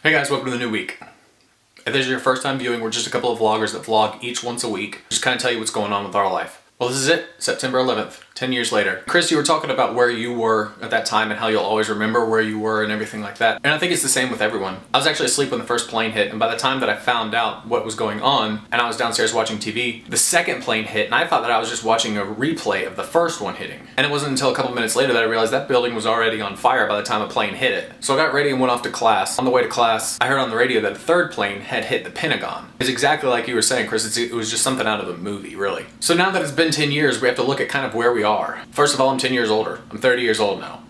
Hey guys, welcome to the new week. If this is your first time viewing, we're just a couple of vloggers that vlog each once a week. Just kind of tell you what's going on with our life. Well, this is it, September 11th, 10 years later. Chris, you were talking about where you were at that time and how you'll always remember where you were and everything like that. And I think it's the same with everyone. I was actually asleep when the first plane hit, and by the time that I found out what was going on and I was downstairs watching TV, the second plane hit and I thought that I was just watching a replay of the first one hitting. And it wasn't until a couple minutes later that I realized that building was already on fire by the time a plane hit it. So I got ready and went off to class. On the way to class, I heard on the radio that a third plane had hit the Pentagon. It's exactly like you were saying, Chris. It was just something out of a movie, really. So now that it's been 10 years, we have to look at kind of where we are. First of all, I'm 10 years older. I'm 30 years old now.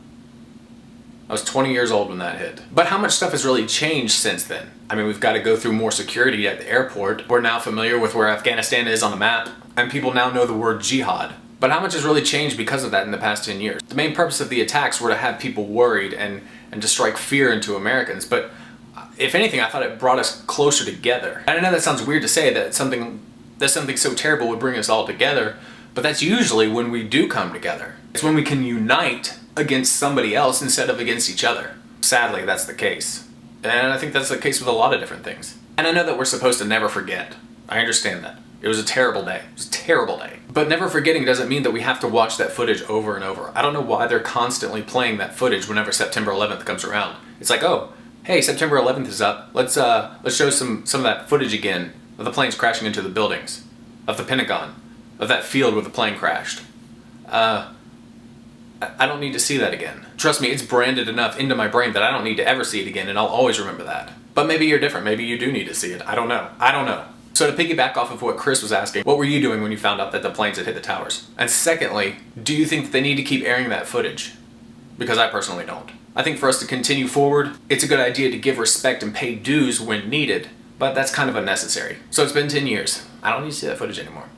I was 20 years old when that hit. But how much stuff has really changed since then? I mean, we've got to go through more security at the airport. We're now familiar with where Afghanistan is on the map, and people now know the word jihad. But how much has really changed because of that in the past 10 years? The main purpose of the attacks were to have people worried and to strike fear into Americans. But if anything, I thought it brought us closer together. And I know that sounds weird to say, that something so terrible would bring us all together, but that's usually when we do come together. It's when we can unite against somebody else instead of against each other. Sadly, that's the case. And I think that's the case with a lot of different things. And I know that we're supposed to never forget. I understand that. It was a terrible day. It was a terrible day. But never forgetting doesn't mean that we have to watch that footage over and over. I don't know why they're constantly playing that footage whenever September 11th comes around. It's like, oh, hey, September 11th is up. Let's show some of that footage again of the planes crashing into the buildings, of the Pentagon, of that field where the plane crashed. I don't need to see that again. Trust me, it's branded enough into my brain that I don't need to ever see it again, and I'll always remember that. But maybe you're different. Maybe you do need to see it. I don't know. So to piggyback off of what Chris was asking, what were you doing when you found out that the planes had hit the towers? And secondly, do you think that they need to keep airing that footage? Because I personally don't. I think for us to continue forward, it's a good idea to give respect and pay dues when needed, but that's kind of unnecessary. So it's been 10 years. I don't need to see that footage anymore.